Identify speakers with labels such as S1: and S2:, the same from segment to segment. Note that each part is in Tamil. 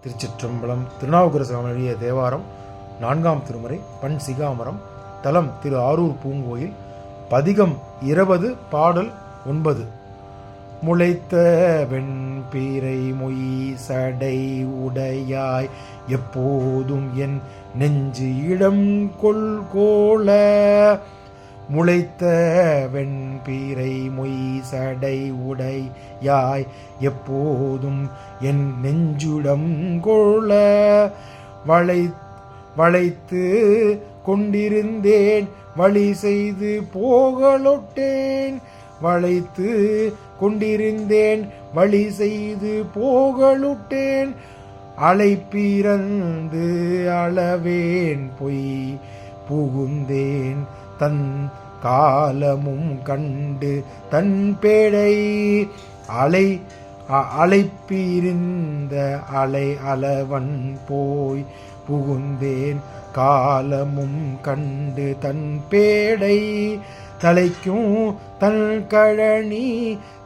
S1: திருச்சிற்றம்பலம். திருநாவுக்கரசு சுவாமி எழுதிய தேவாரம் 4ஆம் திருமுறை, பண் சிகாமரம், தலம் திரு ஆரூர் பூங்கோயில், பதிகம் 20, பாடல் 9. முளைத்த வெண்பீரை மொய் சடை உடையாய் எப்போதும் என் நெஞ்சு இடம் கொள்கோள. முளைத்த வெண்பீரை மொய் சடை உடையாய் எப்போதும் என் நெஞ்சுடம் கொள்ள. வளைத்து கொண்டிருந்தேன் வழி செய்து போகலொட்டேன். வளைத்து கொண்டிருந்தேன் வழி செய்து போகலுட்டேன். அலைப்பிறந்து அளவேன் பொய் புகுந்தேன் தன் காலமும் கண்டு தன் பேடை. அலைப்பிரிந்த அலை அளவன் போய் புகுந்தேன் காலமும் கண்டு தன் பேடை. தலைக்கும் தன் கழனி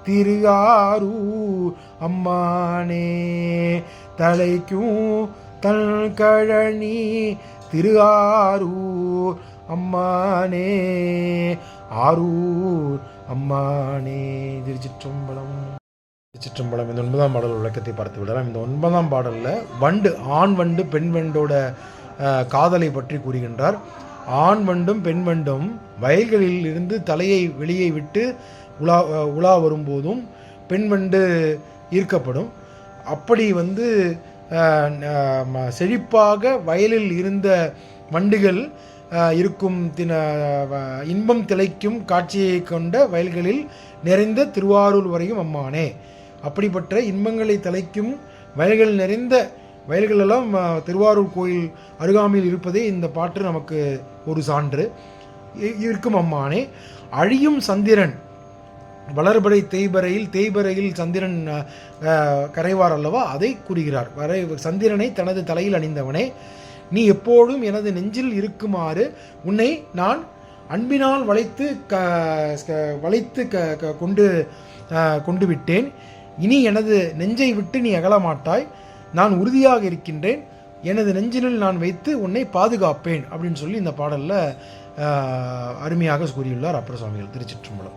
S1: திரு ஆரூர் அம்மானே. தலைக்கும் தன் கழனி திரு ஆரூர் அம்மானே. ஆரூர் அம்மானே. திருச்சிற்றம்பலம். திருச்சிற்றம்பலம். இந்த 9ஆம் பாடல் விளக்கத்தை பார்த்து விடலாம். இந்த 9ஆம் பாடலில் வண்டு, ஆண் வண்டு பெண் வண்டோட காதலை பற்றி கூறுகின்றார். ஆண் வண்டும் பெண் வண்டும் வயல்களில் இருந்து தலையை வெளியே விட்டு உலா வரும்போதும் பெண் வண்டு ஈர்க்கப்படும். அப்படி செழிப்பாக வயலில் இருந்த வண்டுகள் இருக்கும் இன்பம் திளைக்கும் காட்சியை கொண்ட வயல்களில் நிறைந்த திருவாரூர் வரையும் அம்மானே. அப்படிப்பட்ட இன்பங்களை திளைக்கும் வயல்கள் நிறைந்த வயல்களெல்லாம் திருவாரூர் கோயில் அருகாமையில் இருப்பதே இந்த பாட்டு நமக்கு ஒரு சான்று. இருக்கும் அம்மானே. அழியும் சந்திரன் வளர்பறை தேய்பறையில் சந்திரன் கரைவார் அல்லவா, அதை கூறுகிறார். சந்திரனை தனது தலையில் அணிந்தவனே, நீ எப்போதும் எனது நெஞ்சில் இருக்குமாறு உன்னை நான் அன்பினால் வளைத்து கொண்டு விட்டேன். இனி எனது நெஞ்சை விட்டு நீ அகலமாட்டாய். நான் உறுதியாக இருக்கின்றேன். எனது நெஞ்சினில் நான் வைத்து உன்னை பாதுகாப்பேன் அப்படின்னு சொல்லி இந்த பாடலில் அருமையாக கூறியுள்ளார் அப்பர் சுவாமிகள். திருச்சிற்றம்பலம்.